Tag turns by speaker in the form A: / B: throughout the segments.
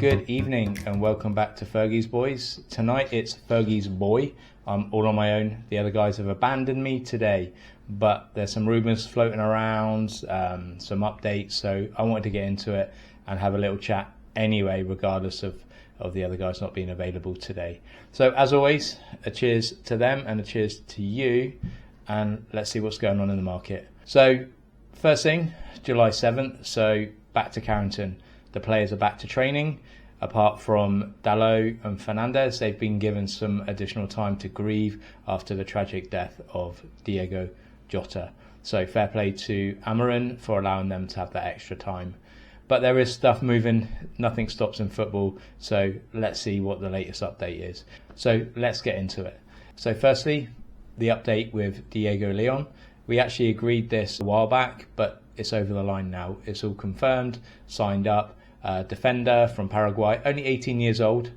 A: Good evening and welcome back to Fergie's Boys. Tonight it's Fergie's boy. I'm all on my own. The other guys have abandoned me today, but there's some rumours floating around, some updates, so I wanted to get into it and have a little chat anyway, regardless of the other guys not being available today. So as always, a cheers to them and a cheers to you, and let's see what's going on in the market. So first thing, July 7th, so back to Carrington. The players are back to training. Apart from Dalot and Fernandez, they've been given some additional time to grieve after the tragic death of Diego Jota. So fair play to Amorim for allowing them to have that extra time. But there is stuff moving, nothing stops in football, so let's see what the latest update is. So let's get into it. So firstly, the update with Diego Leon. We actually agreed this a while back, but it's over the line now. It's all confirmed, signed up. Defender from Paraguay, only 18 years old,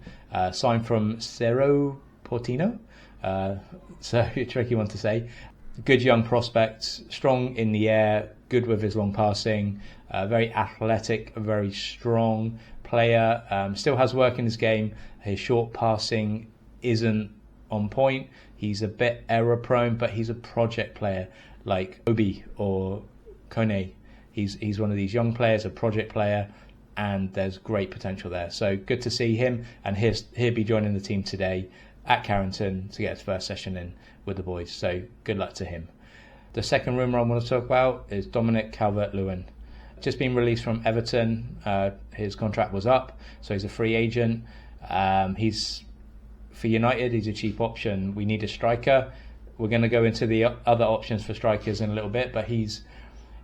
A: signed from Cerro Porteño, so a tricky one to say. Good young prospect, strong in the air, good with his long passing, very athletic, very strong player, still has work in his game. His short passing isn't on point, he's a bit error prone, but he's a project player like Obi or Kone. He's one of these young players, a project player, and there's great potential there. So good to see him, and he'll be joining the team today at Carrington to get his first session in with the boys. So good luck to him. The second rumour I want to talk about is Dominic Calvert-Lewin. Just been released from Everton. His contract was up, so he's a free agent. He's for United, he's a cheap option. We need a striker. We're going to go into the other options for strikers in a little bit, but he's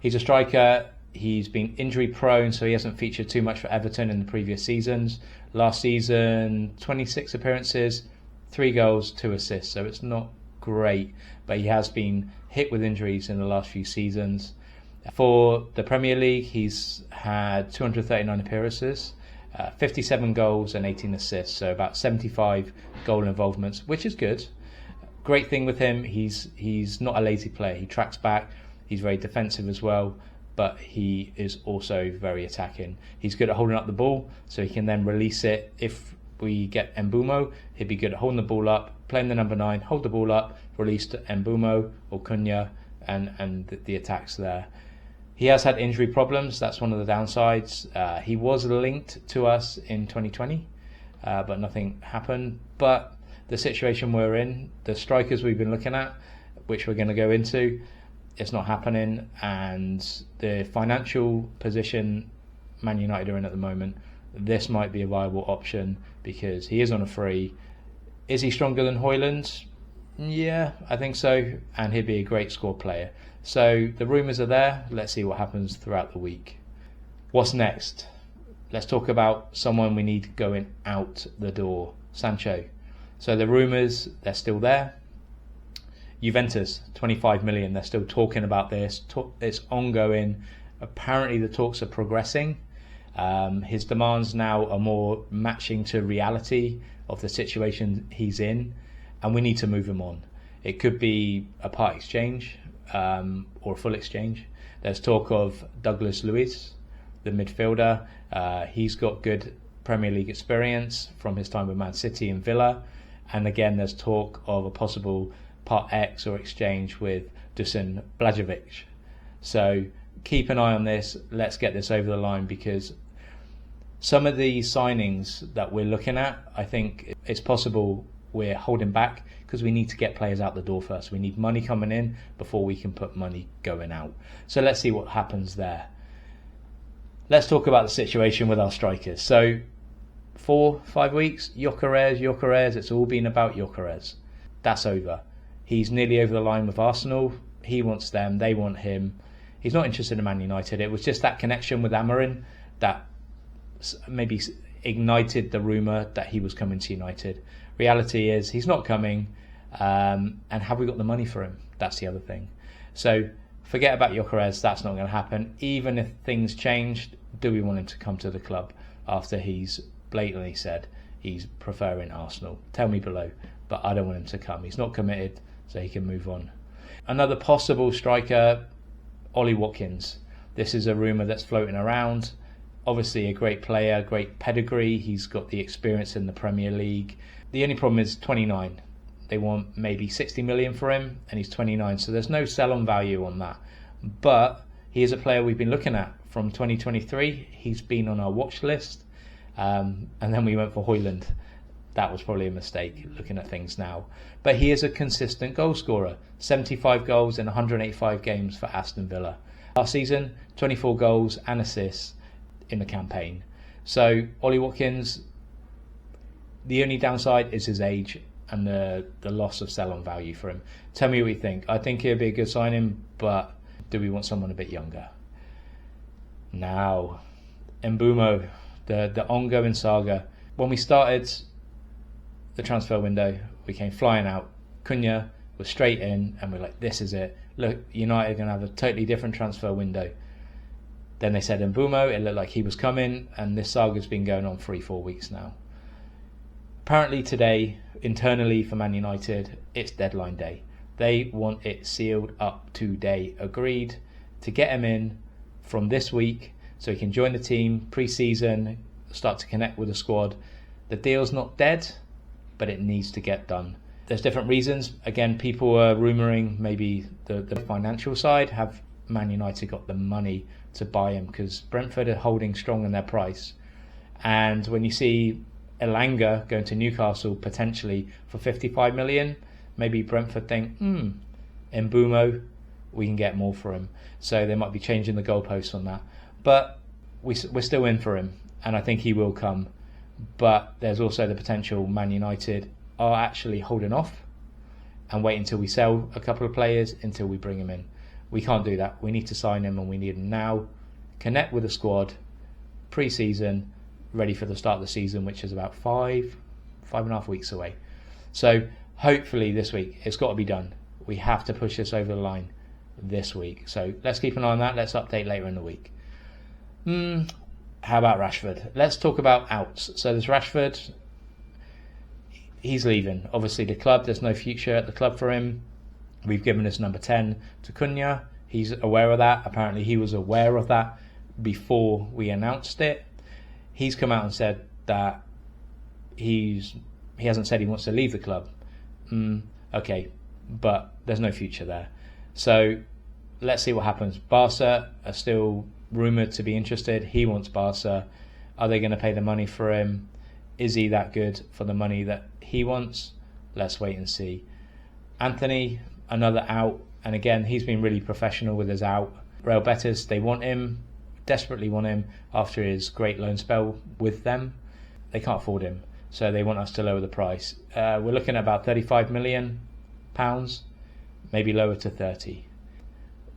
A: a striker. He's been injury prone, so he hasn't featured too much for Everton in the previous seasons. Last season, 26 appearances, 3 goals, 2 assists, so it's not great, but he has been hit with injuries in the last few seasons. For the Premier League, he's had 239 appearances, 57 goals and 18 assists, so about 75 goal involvements, which is good. Great thing with him, he's not a lazy player. He tracks back, he's very defensive as well, but he is also very attacking. He's good at holding up the ball, so he can then release it. If we get Mbeumo, he'd be good at holding the ball up, playing the number 9, hold the ball up, release to Mbeumo or Cunha, and the attacks there. He has had injury problems, that's one of the downsides. He was linked to us in 2020, but nothing happened. But the situation we're in, the strikers we've been looking at, which we're going to go into, it's not happening, and the financial position Man United are in at the moment, this might be a viable option because he is on a free. Is he stronger than Højlund? Yeah, I think so, and he'd be a great squad player. So the rumours are there. Let's see what happens throughout the week. What's next? Let's talk about someone we need going out the door, Sancho. So the rumours, they're still there. Juventus, 25 million, they're still talking about this. It's ongoing. Apparently the talks are progressing. His demands now are more matching to reality of the situation he's in, and we need to move him on. It could be a part exchange or a full exchange. There's talk of Douglas Luiz, the midfielder. He's got good Premier League experience from his time with Man City and Villa. And again, there's talk of a possible part X or exchange with Dusan Blažević. So keep an eye on this. Let's get this over the line, because some of the signings that we're looking at, I think it's possible we're holding back because we need to get players out the door first. We need money coming in before we can put money going out. So let's see what happens there. Let's talk about the situation with our strikers. So 4-5 weeks, Gyökeres, it's all been about Gyökeres. That's over. He's nearly over the line with Arsenal. He wants them, they want him. He's not interested in Man United. It was just that connection with Amorim that maybe ignited the rumour that he was coming to United. Reality is he's not coming, and have we got the money for him? That's the other thing. So forget about Gyökeres, that's not going to happen. Even if things changed, do we want him to come to the club after he's blatantly said he's preferring Arsenal? Tell me below, but I don't want him to come. He's not committed, so he can move on. Another possible striker, Ollie Watkins. This is a rumour that's floating around. Obviously a great player, great pedigree. He's got the experience in the Premier League. The only problem is 29. They want maybe 60 million for him, and he's 29, so there's no sell-on value on that. But he is a player we've been looking at from 2023. He's been on our watch list, and then we went for Højlund. That was probably a mistake looking at things now. But he is a consistent goal scorer. 75 goals in 185 games for Aston Villa. Last season, 24 goals and assists in the campaign. So Ollie Watkins, the only downside is his age and the loss of sell-on value for him. Tell me what you think. I think he'll be a good signing, but do we want someone a bit younger? Now, Mbeumo, the ongoing saga. When we started the transfer window, we came flying out. Cunha was straight in, and we're like, this is it. Look, United are going to have a totally different transfer window. Then they said Mbeumo, it looked like he was coming, and this saga's been going on 3-4 weeks now. Apparently today, internally for Man United, it's deadline day. They want it sealed up today, agreed to get him in from this week so he can join the team pre-season, start to connect with the squad. The deal's not dead, but it needs to get done. There's different reasons. Again, people are rumouring maybe the financial side. Have Man United got the money to buy him? Because Brentford are holding strong in their price. And when you see Elanga going to Newcastle potentially for 55 million, maybe Brentford think, Mbeumo, we can get more for him. So they might be changing the goalposts on that. But we're still in for him, and I think he will come. But there's also the potential Man United are actually holding off and wait until we sell a couple of players until we bring him in. We can't do that. We need to sign him, and we need him now. Connect with the squad, pre-season, ready for the start of the season, which is about 5.5 weeks away. So hopefully this week, it's got to be done. We have to push this over the line this week. So let's keep an eye on that. Let's update later in the week. How about Rashford? Let's talk about outs. So there's Rashford. He's leaving. Obviously the club, there's no future at the club for him. We've given his number 10 to Cunha. He's aware of that. Apparently he was aware of that before we announced it. He's come out and said that he hasn't said he wants to leave the club. Okay, but there's no future there. So let's see what happens. Barca are still rumoured to be interested. He wants Barca. Are they going to pay the money for him? Is he that good for the money that he wants? Let's wait and see. Anthony, another out. And again, he's been really professional with his out. Real Betis, they want him, desperately want him after his great loan spell with them. They can't afford him, so they want us to lower the price. We're looking at about £35 million, maybe lower to 30.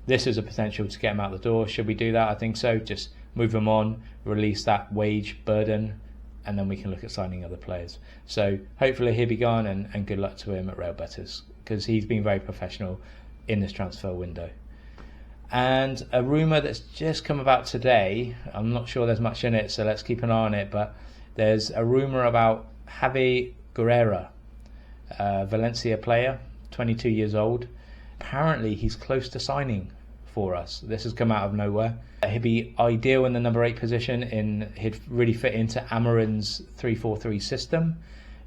A: This is a potential to get him out the door. Should we do that? I think so. Just move him on, release that wage burden, and then we can look at signing other players. So hopefully he'll be gone, and good luck to him at Real Betis, because he's been very professional in this transfer window. And a rumour that's just come about today, I'm not sure there's much in it, so let's keep an eye on it, but there's a rumour about Javi Guerrera, Valencia player, 22 years old. Apparently he's close to signing for us. This has come out of nowhere. He'd be ideal in the number 8 position. He'd really fit into Amorim's 3-4-3 system.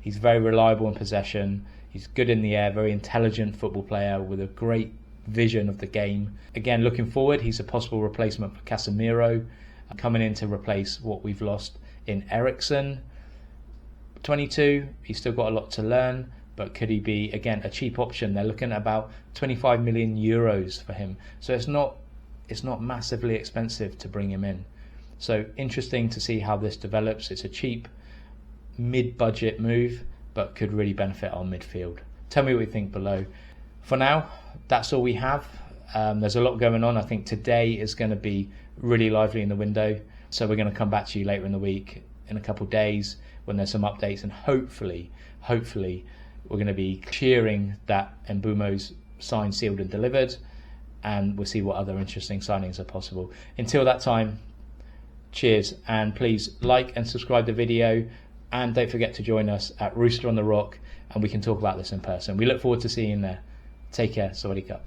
A: He's very reliable in possession. He's good in the air, very intelligent football player with a great vision of the game. Again, looking forward, he's a possible replacement for Casemiro, coming in to replace what we've lost in Eriksen. 22, he's still got a lot to learn, but could he be, again, a cheap option? They're looking at about 25 million euros for him. So it's not massively expensive to bring him in. So interesting to see how this develops. It's a cheap, mid-budget move, but could really benefit our midfield. Tell me what you think below. For now, that's all we have. There's a lot going on. I think today is going to be really lively in the window. So we're going to come back to you later in the week, in a couple of days, when there's some updates, and hopefully we're going to be cheering that Mbeumo's signed, sealed and delivered, and we'll see what other interesting signings are possible. Until that time, cheers, and please like and subscribe the video, and don't forget to join us at Rooster on the Rock, and we can talk about this in person. We look forward to seeing you there. Take care. Sawadee Cup.